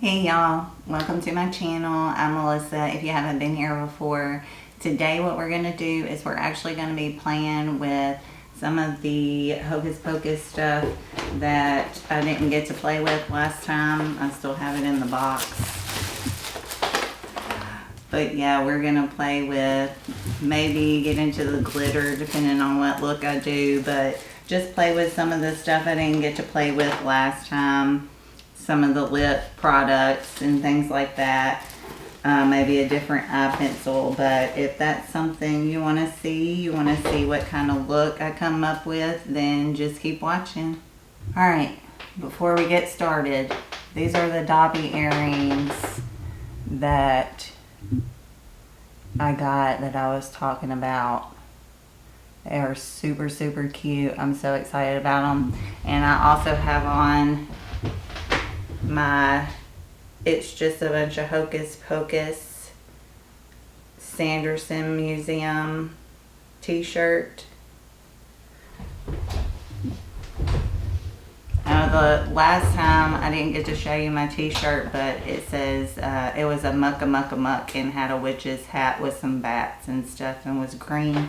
Hey y'all, welcome to my channel. I'm Melissa. If you haven't been here before, today what we're going to do is we're actually going to be playing with some of the Hocus Pocus stuff that I didn't get to play with last time. I still have it in the box. But yeah, we're going to play with, maybe get into the glitter depending on what look I do, but just play with some of the stuff I didn't get to play with last time. Some of the lip products and things like that. Maybe a different eye pencil, but if that's something you want to see what kind of look I come up with, then just keep watching. Alright, before we get started, these are the Dobby earrings that I got that I was talking about. They are super, super cute. I'm so excited about them. And I also have on my It's Just a Bunch of Hocus Pocus Sanderson Museum t-shirt. The last time I didn't get to show you my t-shirt, but it says it was a muck and had a witch's hat with some bats and stuff and was green.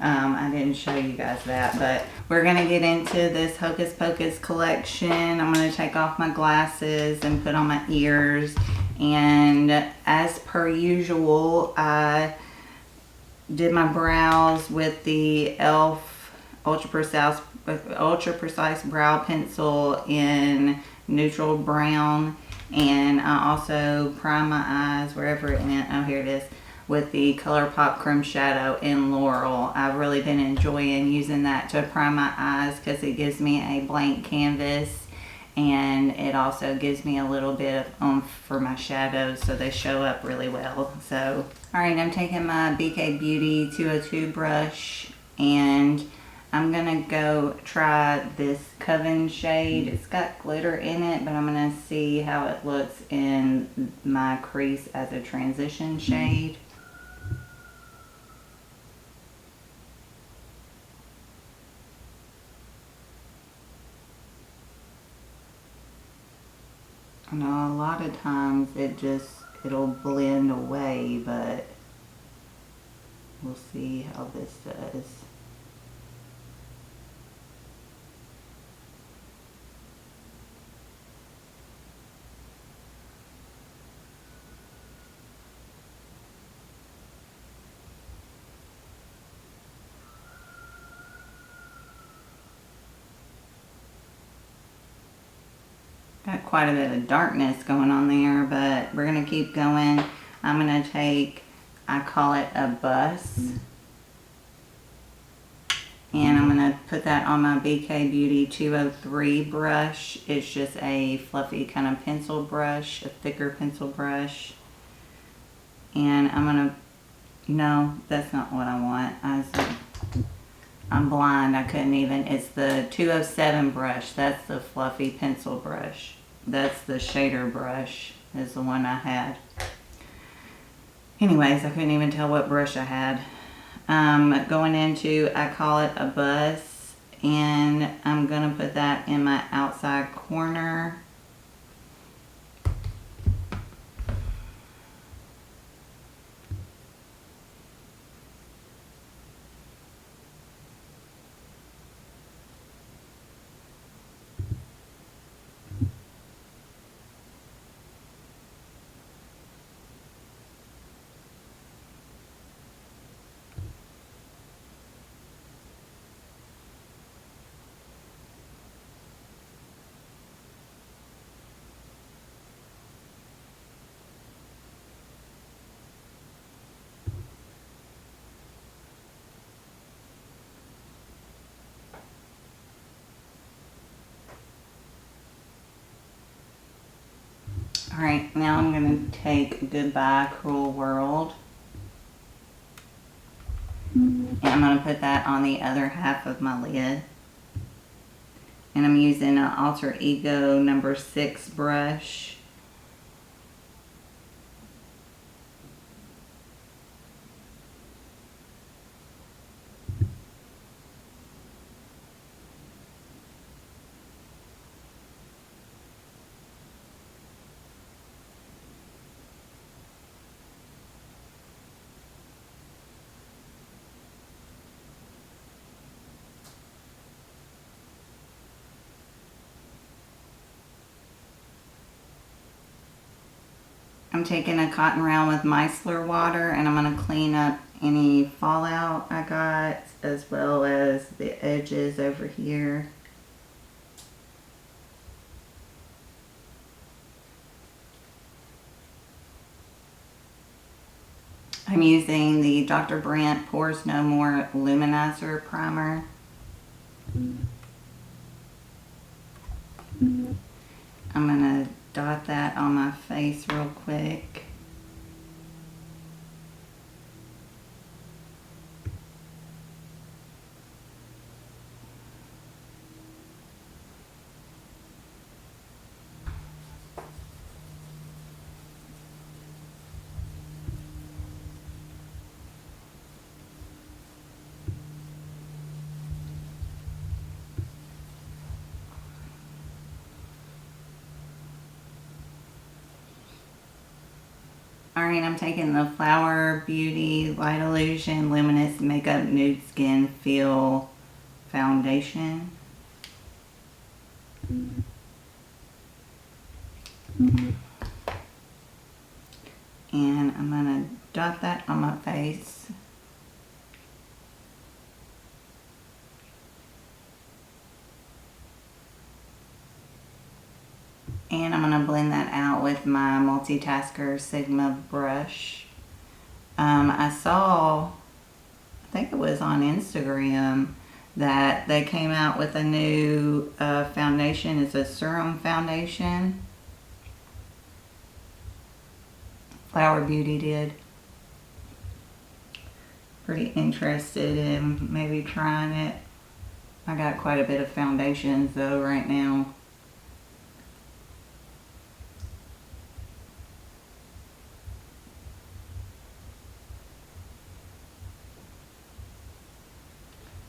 I didn't show you guys that, but we're going to get into this Hocus Pocus collection. I'm going to take off my glasses and put on my ears. And as per usual, I did my brows with the e.l.f. Ultra Precise Brow Pencil in neutral brown. And I also primed my eyes wherever it went. Oh, here it is. With the Colourpop Chrome Shadow in Laurel. I've really been enjoying using that to prime my eyes because it gives me a blank canvas and it also gives me a little bit of oomph for my shadows so they show up really well. So, alright, I'm taking my BK Beauty 202 brush and I'm going to go try this Coven shade. It's got glitter in it, but I'm going to see how it looks in my crease as a transition shade. I know a lot of times it'll blend away, but we'll see how this does. Got quite a bit of darkness going on there, but we're going to keep going. I'm going to take, I call it a bus. And I'm going to put that on my BK Beauty 203 brush. It's just a fluffy kind of pencil brush, a thicker pencil brush. And I'm going to, no, that's not what I want. I'm blind, I couldn't even, it's the 207 brush, that's the fluffy pencil brush. That's the shader brush, is the one I had. Anyways, I couldn't even tell what brush I had. Going into, I call it a bus, and I'm gonna put that in my outside corner. Alright, now I'm going to take Goodbye Cruel World. And I'm going to put that on the other half of my lid. And I'm using an Alter Ego number 6 brush. I'm taking a cotton round with micellar water and I'm going to clean up any fallout I got, as well as the edges over here. I'm using the Dr. Brandt Pores No More Luminizer Primer. I'm going to dot that on my face real quick. Alright, I'm taking the Flower Beauty Light Illusion Luminous Makeup Nude Skin Feel Foundation. And I'm going to dot that on my face. And I'm going to blend that out with my Multitasker Sigma brush. I saw, I think it was on Instagram, that they came out with a new foundation. It's a serum foundation. Flower Beauty did. Pretty interested in maybe trying it. I got quite a bit of foundations though right now.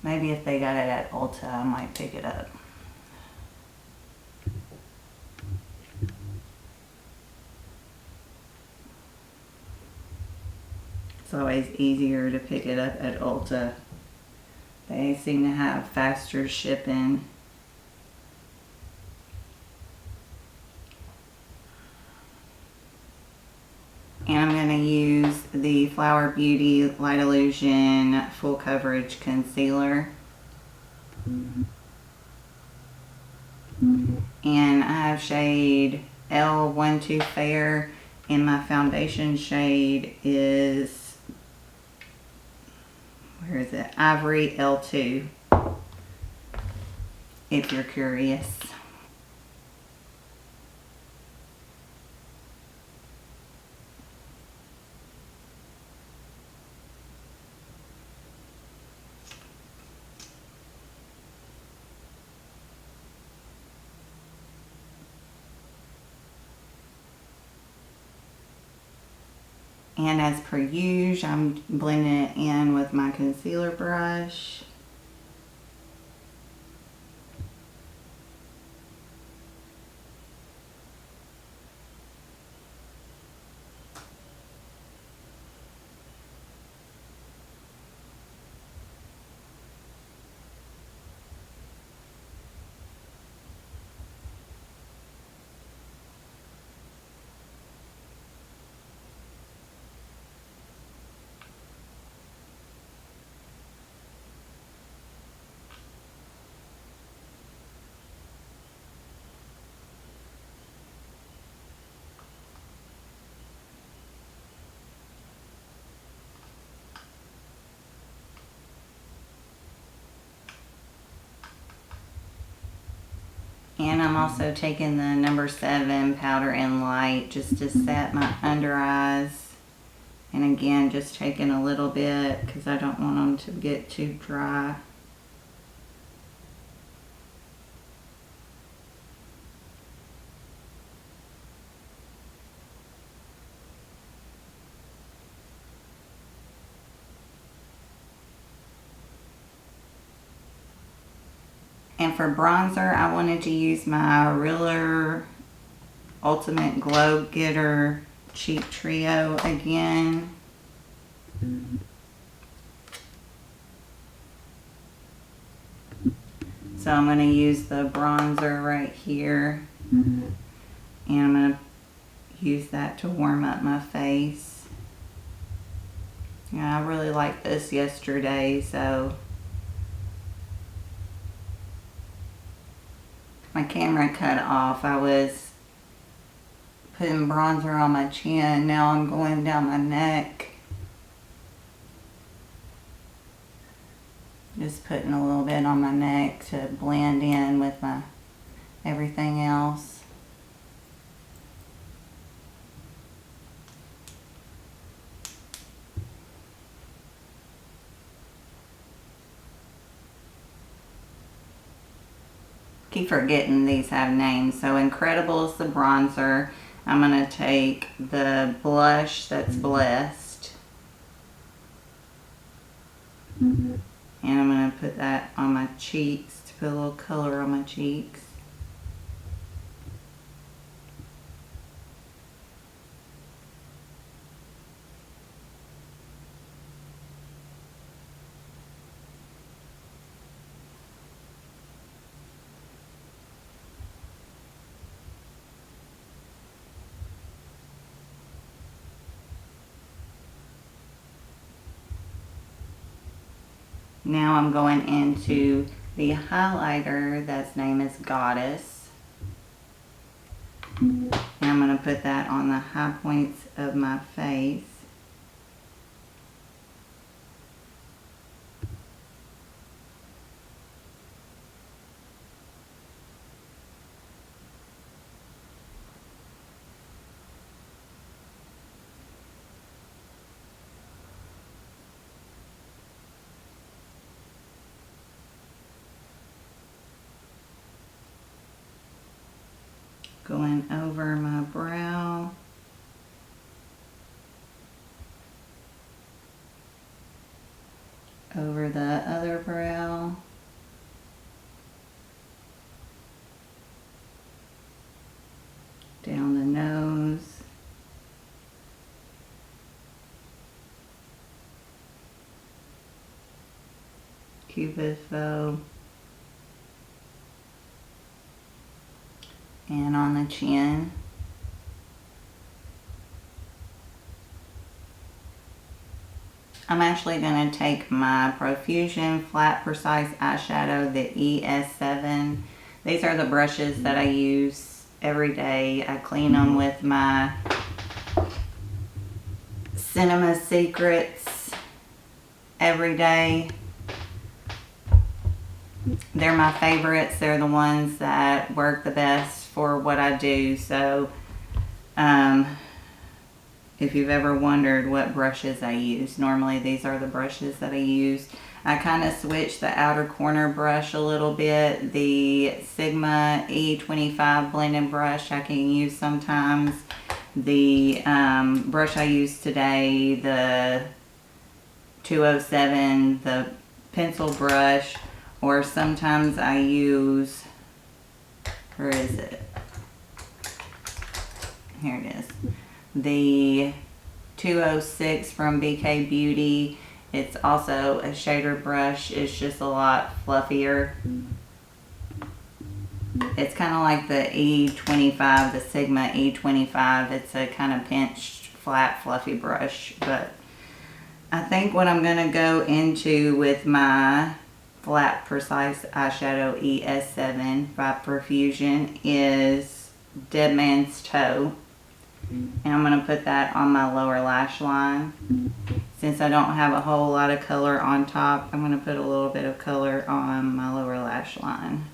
Maybe if they got it at Ulta, I might pick it up. It's always easier to pick it up at Ulta. They seem to have faster shipping. And I'm going to use the Flower Beauty Light Illusion Full Coverage Concealer. And I have shade L12 Fair, and my foundation shade is, where is it? Ivory L2, if you're curious. And as per usual, I'm blending it in with my concealer brush. And I'm also taking the number 7 Powder and Light just to set my under eyes. And again, just taking a little bit because I don't want them to get too dry. And for bronzer, I wanted to use my Realer Ultimate Glow Getter Cheap Trio again. So I'm going to use the bronzer right here. And I'm going to use that to warm up my face. Yeah, I really liked this yesterday, so my camera cut off. I was putting bronzer on my chin. Now I'm going down my neck. Just putting a little bit on my neck to blend in with my everything else. Keep forgetting these have names. So Incredible is the bronzer. I'm going to take the blush that's Blessed. And I'm going to put that on my cheeks to put a little color on my cheeks. Now I'm going into the highlighter that's name is Goddess. And I'm going to put that on the high points of my face. Going over my brow. Over the other brow. Down the nose. Cupid's bow. And on the chin. I'm actually going to take my Profusion Flat Precise Eyeshadow, the ES7. These are the brushes that I use every day. I clean them with my Cinema Secrets every day. They're my favorites. They're the ones that work the best for what I do. So if you've ever wondered what brushes I use, normally these are the brushes that I use. I kind of switch the outer corner brush a little bit. The Sigma E25 blending brush I can use sometimes. The brush I use today, the 207, the pencil brush, or sometimes I use, where is it? Here it is. The 206 from BK Beauty. It's also a shader brush. It's just a lot fluffier. It's kind of like the E25, the Sigma E25. It's a kind of pinched, flat, fluffy brush. But I think what I'm going to go into with my Flat Precise Eyeshadow ES7 by Profusion is Dead Man's Toe. And I'm going to put that on my lower lash line. Since I don't have a whole lot of color on top, I'm going to put a little bit of color on my lower lash line.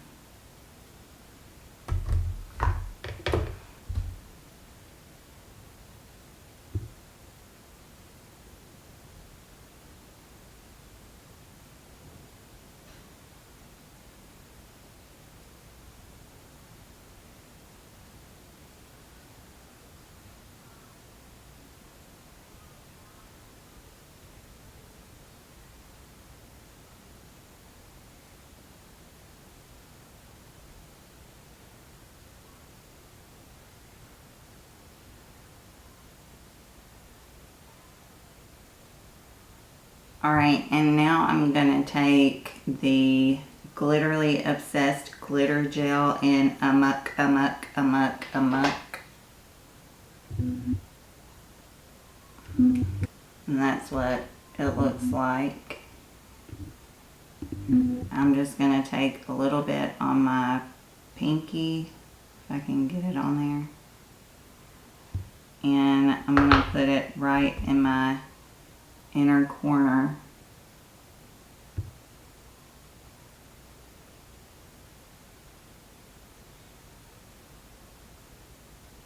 Alright, and now I'm going to take the Glitterly Obsessed Glitter Gel in Amok, Amok, Amok, Amok. And that's what it looks like. I'm just going to take a little bit on my pinky, if I can get it on there. And I'm going to put it right in my inner corner.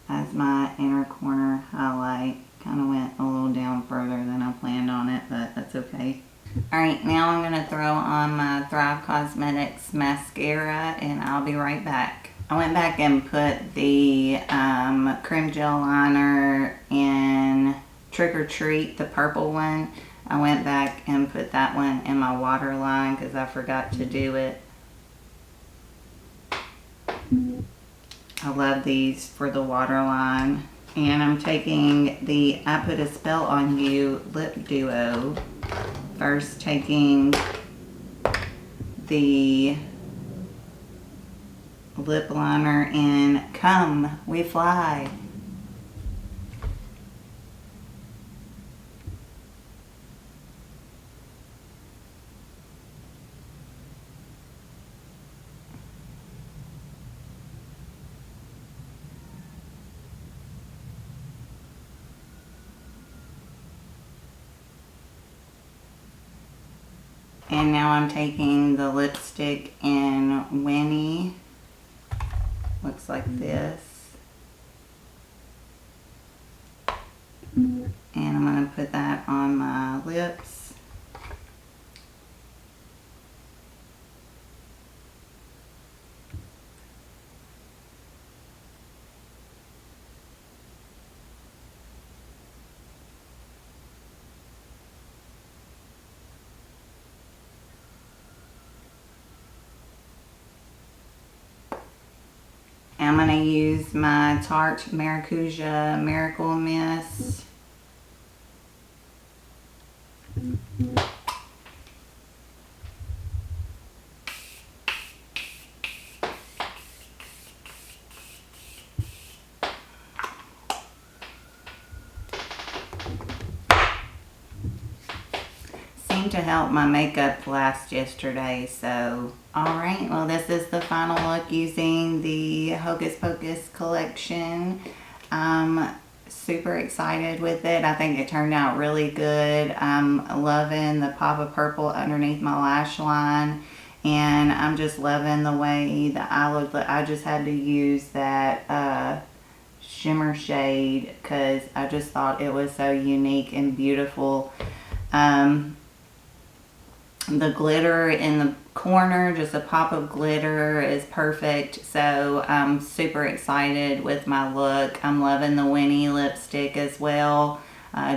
As my inner corner highlight. Kind of went a little down further than I planned on it, but that's okay. Alright, now I'm going to throw on my Thrive Cosmetics mascara and I'll be right back. I went back and put the cream gel liner in Trick or Treat, the purple one. I went back and put that one in my waterline because I forgot to do it. I love these for the waterline. And I'm taking the I Put a Spell on You Lip Duo. First taking the lip liner in Come We Fly. And now I'm taking the lipstick in Winnie. Looks like this. And I'm going to put that on my lips. I'm going to use my Tarte Maracuja Miracle Mist. Seemed to help my makeup last yesterday, so alright, well this is the final look using the Hocus Pocus collection. I'm super excited with it. I think it turned out really good. I'm loving the pop of purple underneath my lash line, and I'm just loving the way the eye look. I just had to use that shimmer shade because I just thought it was so unique and beautiful. The glitter in the corner, just a pop of glitter, is perfect. So I'm super excited with my look. I'm loving the Winnie lipstick as well.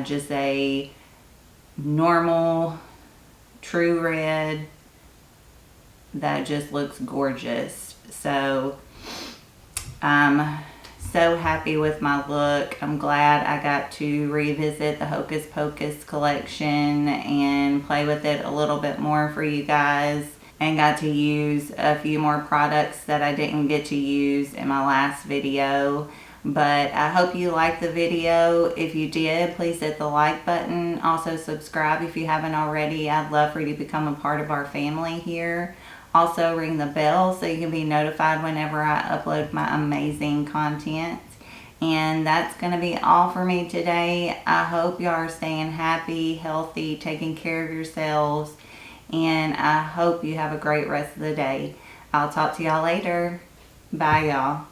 Just a normal true red that just looks gorgeous. So I'm so happy with my look. I'm glad I got to revisit the Hocus Pocus collection and play with it a little bit more for you guys, and got to use a few more products that I didn't get to use in my last video. But I hope you liked the video. If you did, please hit the like button. Also subscribe if you haven't already. I'd love for you to become a part of our family here. Also ring the bell so you can be notified whenever I upload my amazing content. And that's going to be all for me today. I hope you are staying happy, healthy, taking care of yourselves. And I hope you have a great rest of the day. I'll talk to y'all later. Bye, y'all.